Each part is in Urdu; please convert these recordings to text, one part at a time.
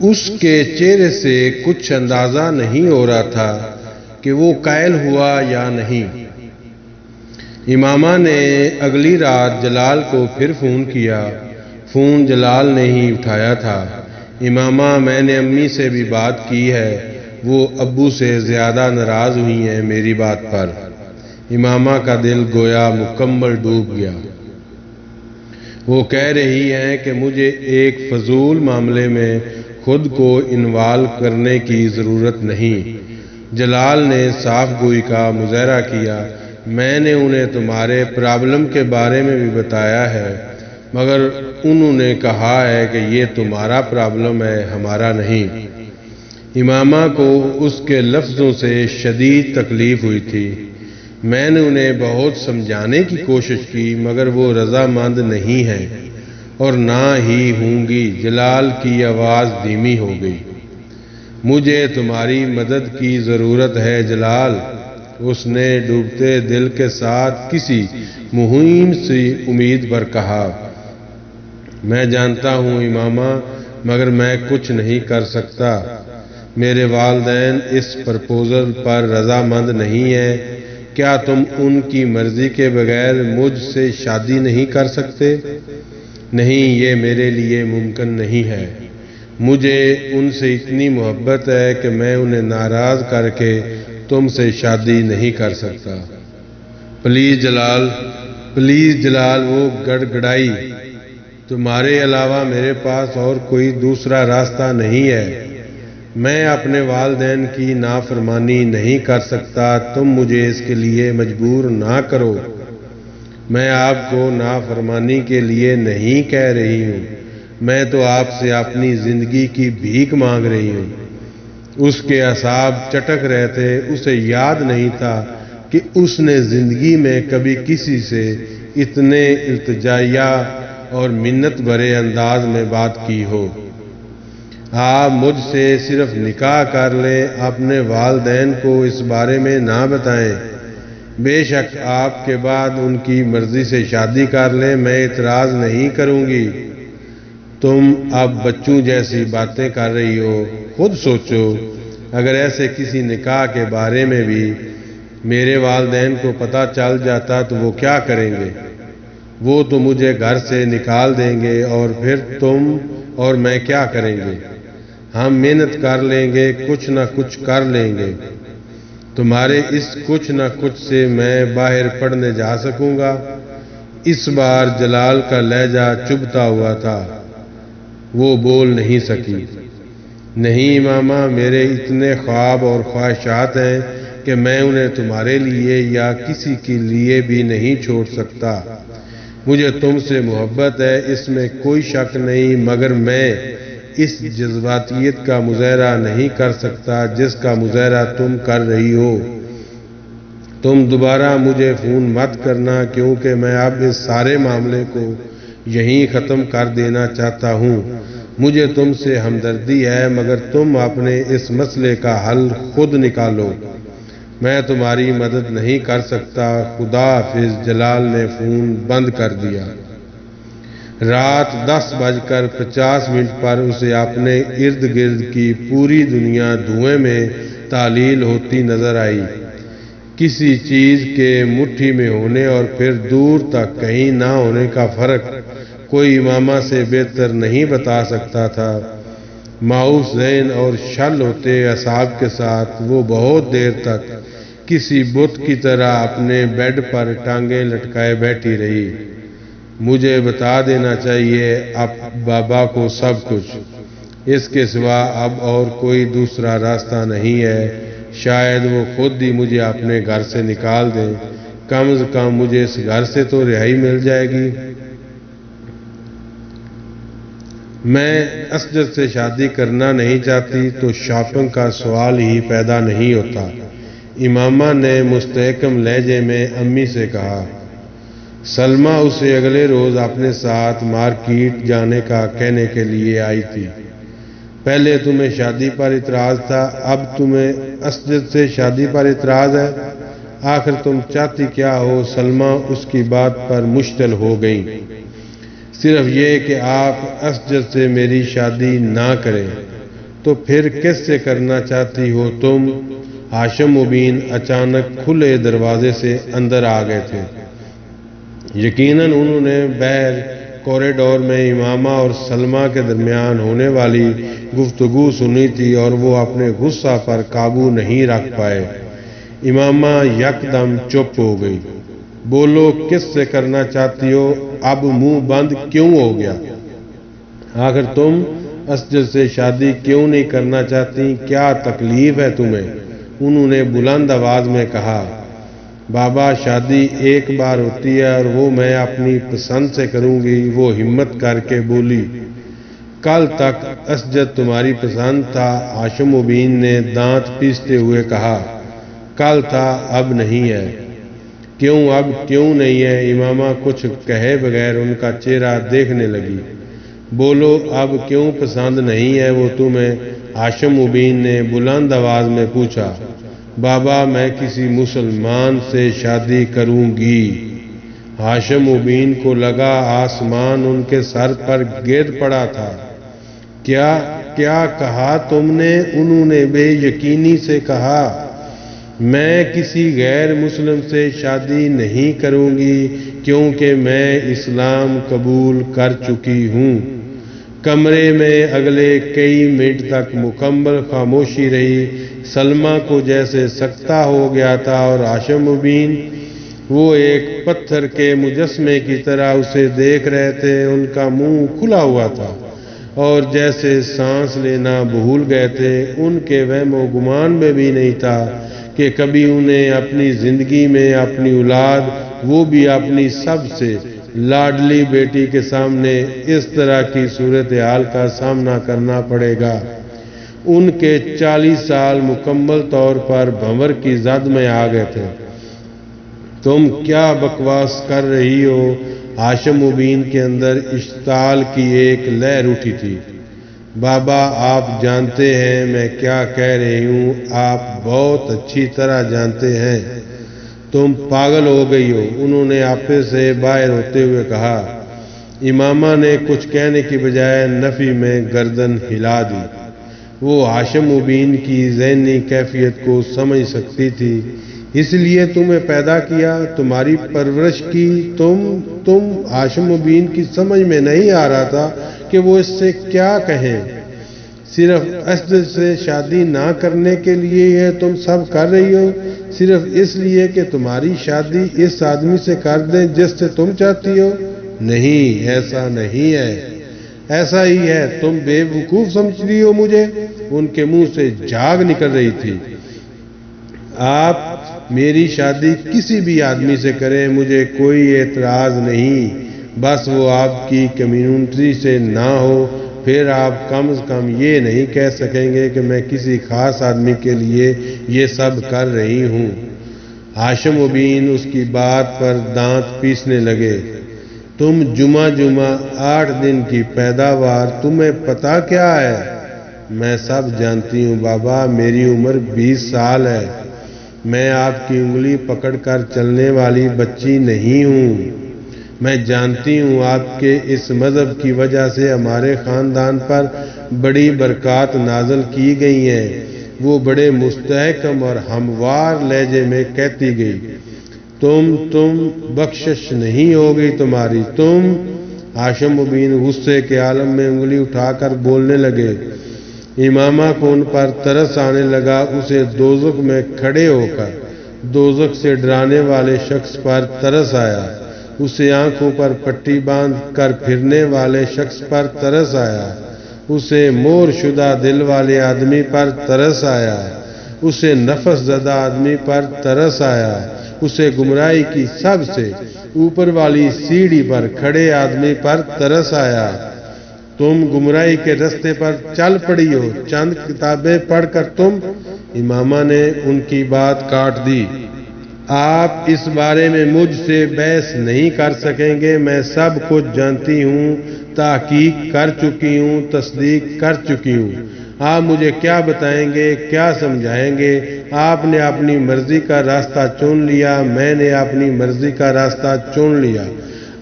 اس کے چہرے سے کچھ اندازہ نہیں ہو رہا تھا کہ وہ قائل ہوا یا نہیں۔ امامہ نے اگلی رات جلال کو پھر فون کیا۔ فون جلال نے ہی اٹھایا تھا۔ امامہ، میں نے امی سے بھی بات کی ہے، وہ ابو سے زیادہ ناراض ہوئی ہیں میری بات پر۔ امامہ کا دل گویا مکمل ڈوب گیا۔ وہ کہہ رہی ہیں کہ مجھے ایک فضول معاملے میں خود کو انوالو کرنے کی ضرورت نہیں۔ جلال نے صاف گوئی کا مظاہرہ کیا۔ میں نے انہیں تمہارے پرابلم کے بارے میں بھی بتایا ہے، مگر انہوں نے کہا ہے کہ یہ تمہارا پرابلم ہے، ہمارا نہیں۔ امامہ کو اس کے لفظوں سے شدید تکلیف ہوئی تھی۔ میں نے انہیں بہت سمجھانے کی کوشش کی، مگر وہ رضامند نہیں ہیں اور نہ ہی ہوں گی۔ جلال کی آواز دھیمی ہو گئی۔ مجھے تمہاری مدد کی ضرورت ہے جلال، اس نے ڈوبتے دل کے ساتھ کسی مہم سی امید پر کہا۔ میں جانتا ہوں امامہ، مگر میں کچھ نہیں کر سکتا۔ میرے والدین اس پرپوزل پر رضامند نہیں ہیں۔ کیا تم ان کی مرضی کے بغیر مجھ سے شادی نہیں کر سکتے؟ نہیں، یہ میرے لیے ممکن نہیں ہے۔ مجھے ان سے اتنی محبت ہے کہ میں انہیں ناراض کر کے تم سے شادی نہیں کر سکتا۔ پلیز جلال، پلیز جلال، وہ گڑ گڑائی۔ تمہارے علاوہ میرے پاس اور کوئی دوسرا راستہ نہیں ہے۔ میں اپنے والدین کی نافرمانی نہیں کر سکتا، تم مجھے اس کے لیے مجبور نہ کرو۔ میں آپ کو نافرمانی کے لیے نہیں کہہ رہی ہوں، میں تو آپ سے اپنی زندگی کی بھیک مانگ رہی ہوں۔ اس کے اعصاب چٹک رہے تھے۔ اسے یاد نہیں تھا کہ اس نے زندگی میں کبھی کسی سے اتنے التجائیہ اور منت بھرے انداز میں بات کی ہو۔ آپ مجھ سے صرف نکاح کر لیں، اپنے والدین کو اس بارے میں نہ بتائیں۔ بے شک آپ کے بعد ان کی مرضی سے شادی کر لیں، میں اعتراض نہیں کروں گی۔ تم اب بچوں جیسی باتیں کر رہی ہو، خود سوچو، اگر ایسے کسی نکاح کے بارے میں بھی میرے والدین کو پتہ چل جاتا تو وہ کیا کریں گے؟ وہ تو مجھے گھر سے نکال دیں گے، اور پھر تم اور میں کیا کریں گے؟ ہم محنت کر لیں گے، کچھ نہ کچھ کر لیں گے۔ تمہارے اس کچھ نہ کچھ سے میں باہر پڑھنے جا سکوں گا۔ اس بار جلال کا لہجہ چبھتا ہوا تھا، وہ بول نہیں سکی۔ نہیں امامہ، میرے اتنے خواب اور خواہشات ہیں کہ میں انہیں تمہارے لیے یا کسی کے لیے بھی نہیں چھوڑ سکتا۔ مجھے تم سے محبت ہے، اس میں کوئی شک نہیں، مگر میں اس جذباتیت کا مظاہرہ نہیں کر سکتا جس کا مظاہرہ تم کر رہی ہو۔ تم دوبارہ مجھے فون مت کرنا، کیونکہ میں اب اس سارے معاملے کو یہیں ختم کر دینا چاہتا ہوں۔ مجھے تم سے ہمدردی ہے، مگر تم اپنے اس مسئلے کا حل خود نکالو۔ میں تمہاری مدد نہیں کر سکتا۔ خدا حافظ۔ جلال نے فون بند کر دیا۔ رات 10:50 پر اسے اپنے ارد گرد کی پوری دنیا دھوئیں میں تعلیل ہوتی نظر آئی۔ کسی چیز کے مٹھی میں ہونے اور پھر دور تک کہیں نہ ہونے کا فرق کوئی امامہ سے بہتر نہیں بتا سکتا تھا۔ مایوس ذہن اور شل ہوتے اعصاب کے ساتھ وہ بہت دیر تک کسی بت کی طرح اپنے بیڈ پر ٹانگیں لٹکائے بیٹھی رہی۔ مجھے بتا دینا چاہیے اب بابا کو سب کچھ، اس کے سوا اب اور کوئی دوسرا راستہ نہیں ہے۔ شاید وہ خود ہی مجھے اپنے گھر سے نکال دیں، کم از کم مجھے اس گھر سے تو رہائی مل جائے گی۔ میں اسجد سے شادی کرنا نہیں چاہتی تو شاپنگ کا سوال ہی پیدا نہیں ہوتا، امامہ نے مستحکم لہجے میں امی سے کہا۔ سلمہ اسے اگلے روز اپنے ساتھ مارکیٹ جانے کا کہنے کے لیے آئی تھی۔ پہلے تمہیں شادی پر اعتراض تھا، اب تمہیں اسجد سے شادی پر اعتراض ہے۔ آخر تم چاہتی کیا ہو؟ سلمہ اس کی بات پر مشتعل ہو گئیں۔ صرف یہ کہ آپ اسجد سے میری شادی نہ کریں۔ تو پھر کس سے کرنا چاہتی ہو تم؟ ہاشم مبین اچانک کھلے دروازے سے اندر آ گئے تھے۔ یقیناً انہوں نے باہر کوریڈور میں امامہ اور سلمہ کے درمیان ہونے والی گفتگو سنی تھی اور وہ اپنے غصہ پر قابو نہیں رکھ پائے۔ امامہ یکدم چپ ہو گئی۔ بولو، کس سے کرنا چاہتی ہو؟ اب منہ بند کیوں ہو گیا؟ آخر تم اسجد سے شادی کیوں نہیں کرنا چاہتی؟ کیا تکلیف ہے تمہیں؟ انہوں نے بلند آواز میں کہا۔ بابا، شادی ایک بار ہوتی ہے اور وہ میں اپنی پسند سے کروں گی۔ وہ ہمت کر کے بولی۔ کل تک اسجد تمہاری پسند تھا، ہاشم مبین نے دانت پیستے ہوئے کہا۔ کل تھا، اب نہیں ہے۔ کیوں اب کیوں نہیں ہے؟ امامہ کچھ کہے بغیر ان کا چہرہ دیکھنے لگی۔ بولو، اب کیوں پسند نہیں ہے وہ تمہیں؟ ہاشم مبین نے بلند آواز میں پوچھا۔ بابا، میں کسی مسلمان سے شادی کروں گی۔ ہاشم مبین کو لگا آسمان ان کے سر پر گر پڑا تھا۔ کیا کہا تم نے؟ انہوں نے بے یقینی سے کہا۔ میں کسی غیر مسلم سے شادی نہیں کروں گی کیونکہ میں اسلام قبول کر چکی ہوں۔ کمرے میں اگلے کئی منٹ تک مکمل خاموشی رہی۔ سلمہ کو جیسے سکتہ ہو گیا تھا اور ہاشم مبین وہ ایک پتھر کے مجسمے کی طرح اسے دیکھ رہے تھے۔ ان کا منہ کھلا ہوا تھا اور جیسے سانس لینا بھول گئے تھے۔ ان کے وہم و گمان میں بھی نہیں تھا کہ کبھی انہیں اپنی زندگی میں اپنی اولاد، وہ بھی اپنی سب سے لاڈلی بیٹی کے سامنے اس طرح کی صورتحال کا سامنا کرنا پڑے گا۔ ان کے 40 سال مکمل طور پر بھنور کی زد میں آ گئے تھے۔ تم کیا بکواس کر رہی ہو؟ ہاشم مبین کے اندر اشتعال کی ایک لہر اٹھی تھی۔ بابا، آپ جانتے ہیں میں کیا کہہ رہی ہوں، آپ بہت اچھی طرح جانتے ہیں۔ تم پاگل ہو گئی ہو، انہوں نے آپے سے باہر ہوتے ہوئے کہا۔ امامہ نے کچھ کہنے کی بجائے نفی میں گردن ہلا دی۔ وہ ہاشم مبین کی ذہنی کیفیت کو سمجھ سکتی تھی، اس لیے تمہیں پیدا کیا، تمہاری پرورش کی۔ تم ہاشم مبین کی سمجھ میں نہیں آ رہا تھا کہ وہ اس سے کیا کہیں۔ صرف اسجد سے شادی نہ کرنے کے لیے یہ تم سب کر رہی ہو؟ صرف اس لیے کہ تمہاری شادی اس آدمی سے کر دیں جس سے تم چاہتی ہو؟ نہیں، ایسا نہیں ہے۔ ایسا ہی ہے، تم بے وقوف سمجھ رہی ہو مجھے؟ ان کے منہ سے جھاگ نکل رہی تھی۔ آپ میری شادی کسی بھی آدمی سے کریں، مجھے کوئی اعتراض نہیں، بس وہ آپ کی کمیونٹی سے نہ ہو۔ پھر آپ کم از کم یہ نہیں کہہ سکیں گے کہ میں کسی خاص آدمی کے لیے یہ سب کر رہی ہوں۔ ہاشم مبین اس کی بات پر دانت پیسنے لگے۔ تم جمعہ 8 دن کی پیداوار، تمہیں پتا کیا ہے؟ میں سب جانتی ہوں بابا، میری عمر 20 سال ہے۔ میں آپ کی انگلی پکڑ کر چلنے والی بچی نہیں ہوں۔ میں جانتی ہوں آپ کے اس مذہب کی وجہ سے ہمارے خاندان پر بڑی برکات نازل کی گئی ہیں۔ وہ بڑے مستحکم اور ہموار لہجے میں کہتی گئی۔ تم بخشش نہیں ہوگی تمہاری۔ تم ہاشم مبین غصے کے عالم میں انگلی اٹھا کر بولنے لگے۔ امامہ کو ان پر ترس آنے لگا۔ اسے دوزخ میں کھڑے ہو کر دوزخ سے ڈرانے والے شخص پر ترس آیا۔ اسے آنکھوں پر پٹی باندھ کر پھرنے والے شخص پر ترس آیا۔ اسے مور شدہ دل والے آدمی پر ترس آیا۔ اسے نفس زدہ آدمی پر ترس آیا۔ اسے گمراہی کی سب سے اوپر والی سیڑھی پر کھڑے آدمی پر ترس آیا۔ تم گمراہی کے رستے پر چل پڑی ہو، چند کتابیں پڑھ کر تم۔ امامہ نے ان کی بات کاٹ دی۔ آپ اس بارے میں مجھ سے بحث نہیں کر سکیں گے، میں سب کچھ جانتی ہوں، تحقیق کر چکی ہوں، تصدیق کر چکی ہوں۔ آپ مجھے کیا بتائیں گے، کیا سمجھائیں گے؟ آپ نے اپنی مرضی کا راستہ چن لیا، میں نے اپنی مرضی کا راستہ چن لیا۔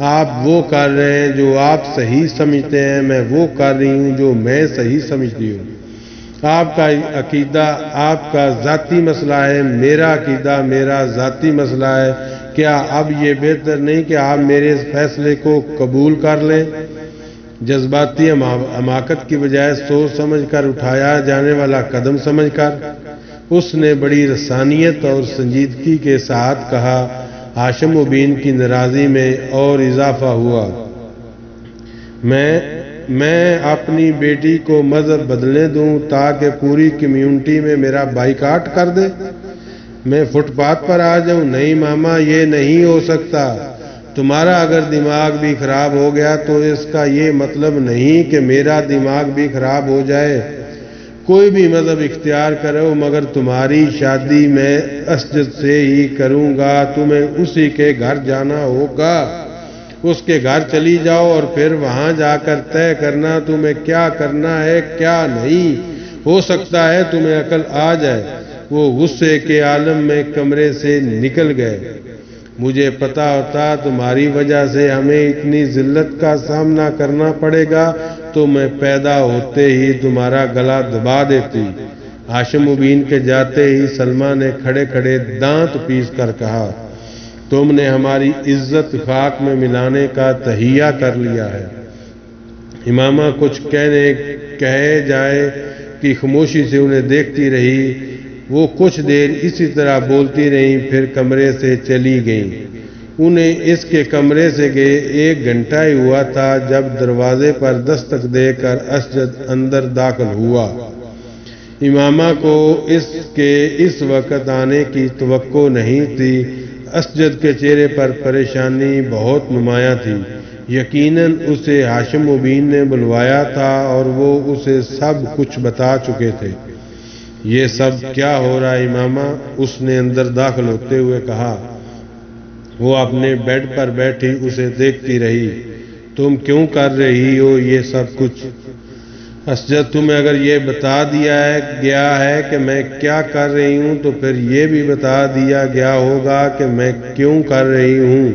آپ وہ کر رہے ہیں جو آپ صحیح سمجھتے ہیں، میں وہ کر رہی ہوں جو میں صحیح سمجھتی ہوں۔ آپ کا عقیدہ آپ کا ذاتی مسئلہ ہے، میرا عقیدہ میرا ذاتی مسئلہ ہے، کیا اب یہ بہتر نہیں کہ آپ میرے اس فیصلے کو قبول کر لیں؟ جذباتی حماقت کی بجائے سوچ سمجھ کر اٹھایا جانے والا قدم سمجھ کر اس نے بڑی رسانیت اور سنجیدگی کے ساتھ کہا۔ ہاشم مبین کی ناراضی میں اور اضافہ ہوا۔ میں اپنی بیٹی کو مذہب بدلنے دوں تاکہ پوری کمیونٹی میں میرا بائیکاٹ کر دے؟ میں فٹ پاتھ پر آ جاؤں؟ نہیں ماما، یہ نہیں ہو سکتا۔ تمہارا اگر دماغ بھی خراب ہو گیا تو اس کا یہ مطلب نہیں کہ میرا دماغ بھی خراب ہو جائے۔ کوئی بھی مذہب اختیار کرو، مگر تمہاری شادی میں اسجد سے ہی کروں گا۔ تمہیں اسی کے گھر جانا ہوگا، اس کے گھر چلی جاؤ اور پھر وہاں جا کر طے کرنا تمہیں کیا کرنا ہے کیا نہیں۔ ہو سکتا ہے تمہیں عقل آ جائے۔ وہ غصے کے عالم میں کمرے سے نکل گئے۔ مجھے پتا ہوتا تمہاری وجہ سے ہمیں اتنی ذلت کا سامنا کرنا پڑے گا تو میں پیدا ہوتے ہی تمہارا گلا دبا دیتی۔ ہاشم مبین کے جاتے ہی سلمہ نے کھڑے کھڑے دانت پیس کر کہا، تم نے ہماری عزت خاک میں ملانے کا تہیہ کر لیا ہے۔ امامہ کچھ کہے جائے کہ خاموشی سے انہیں دیکھتی رہی۔ وہ کچھ دیر اسی طرح بولتی رہیں، پھر کمرے سے چلی گئیں۔ انہیں اس کے کمرے سے گئے 1 گھنٹہ ہی ہوا تھا جب دروازے پر دستک دے کر اسجد اندر داخل ہوا۔ امامہ کو اس کے اس وقت آنے کی توقع نہیں تھی۔ اسجد کے چہرے پر پریشانی بہت نمایاں تھی۔ یقیناً اسے ہاشم مبین نے بلوایا تھا اور وہ اسے سب کچھ بتا چکے تھے۔ یہ سب کیا ہو رہا ہے امامہ؟ اس نے اندر داخل ہوتے ہوئے کہا۔ وہ اپنے بیڈ پر بیٹھی اسے دیکھتی رہی۔ تم کیوں کر رہی ہو یہ سب کچھ؟ اسجد تمہیں اگر یہ بتا دیا گیا ہے کہ میں کیا کر رہی ہوں تو پھر یہ بھی بتا دیا گیا ہوگا کہ میں کیوں کر رہی ہوں۔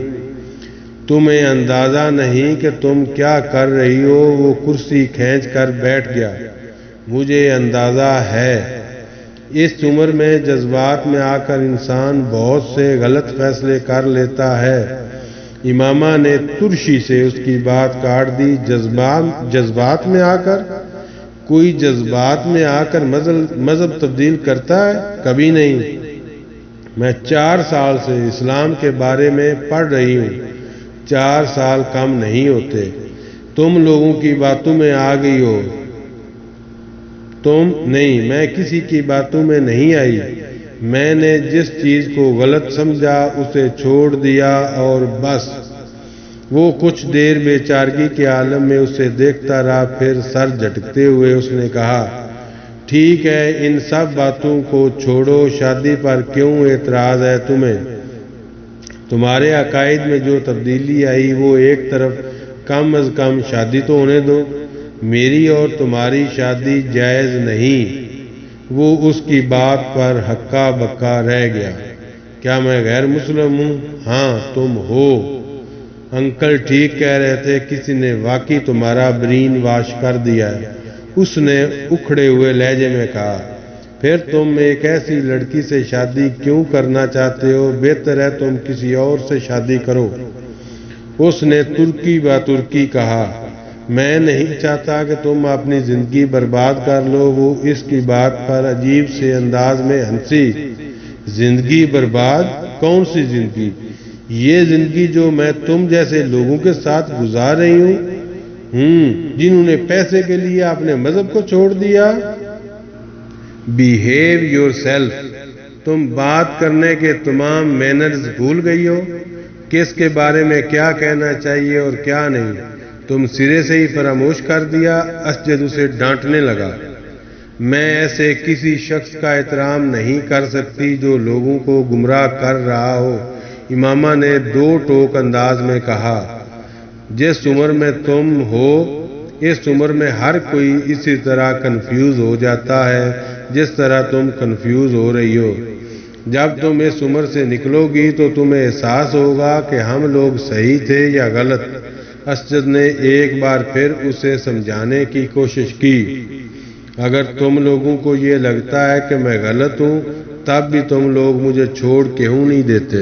تمہیں اندازہ نہیں کہ تم کیا کر رہی ہو۔ وہ کرسی کھینچ کر بیٹھ گیا۔ مجھے اندازہ ہے۔ اس عمر میں جذبات میں آ کر انسان بہت سے غلط فیصلے کر لیتا ہے۔ امامہ نے ترشی سے اس کی بات کاٹ دی۔ جذبات میں آ کر؟ کوئی جذبات میں آ کر مذہب تبدیل کرتا ہے؟ کبھی نہیں۔ میں 4 سال سے اسلام کے بارے میں پڑھ رہی ہوں۔ 4 سال کم نہیں ہوتے۔ تم لوگوں کی باتوں میں آ گئی ہو۔ تم نہیں، میں کسی کی باتوں میں نہیں آئی۔ میں نے جس چیز کو غلط سمجھا اسے چھوڑ دیا اور بس۔ وہ کچھ دیر بے چارگی کے عالم میں اسے دیکھتا رہا، پھر سر جھٹکتے ہوئے اس نے کہا، ٹھیک ہے، ان سب باتوں کو چھوڑو۔ شادی پر کیوں اعتراض ہے تمہیں؟ تمہارے عقائد میں جو تبدیلی آئی وہ ایک طرف، کم از کم شادی تو ہونے دو۔ میری اور تمہاری شادی جائز نہیں۔ وہ اس کی بات پر ہکا بکا رہ گیا۔ کیا میں غیر مسلم ہوں؟ ہاں تم ہو۔ انکل ٹھیک کہہ رہے تھے، کسی نے واقعی تمہارا برین واش کر دیا ہے، اس نے اکھڑے ہوئے لہجے میں کہا۔ پھر تم ایک ایسی لڑکی سے شادی کیوں کرنا چاہتے ہو؟ بہتر ہے تم کسی اور سے شادی کرو۔ اس نے ترکی با ترکی کہا، میں نہیں چاہتا کہ تم اپنی زندگی برباد کر لو۔ وہ اس کی بات پر عجیب سے انداز میں ہنسی۔ زندگی برباد؟ کون سی زندگی؟ یہ زندگی جو میں تم جیسے لوگوں کے ساتھ گزار رہی ہوں، جنہوں نے پیسے کے لیے اپنے مذہب کو چھوڑ دیا۔ Behave your self. تم بات کرنے کے تمام مینرز بھول گئی ہو، کس کے بارے میں کیا کہنا چاہیے اور کیا نہیں۔ تم سرے سے ہی فراموش کر دیا۔ اسجد اسے ڈانٹنے لگا۔ میں ایسے کسی شخص کا احترام نہیں کر سکتی جو لوگوں کو گمراہ کر رہا ہو، امامہ نے 2 ٹوک انداز میں کہا۔ جس عمر میں تم ہو، اس عمر میں ہر کوئی اسی طرح کنفیوز ہو جاتا ہے جس طرح تم کنفیوز ہو رہی ہو۔ جب تم اس عمر سے نکلو گی تو تمہیں احساس ہوگا کہ ہم لوگ صحیح تھے یا غلط۔ اسجد نے ایک بار پھر اسے سمجھانے کی کوشش کی۔ اگر تم لوگوں کو یہ لگتا ہے کہ میں غلط ہوں تب بھی تم لوگ مجھے چھوڑ کیوں نہیں دیتے؟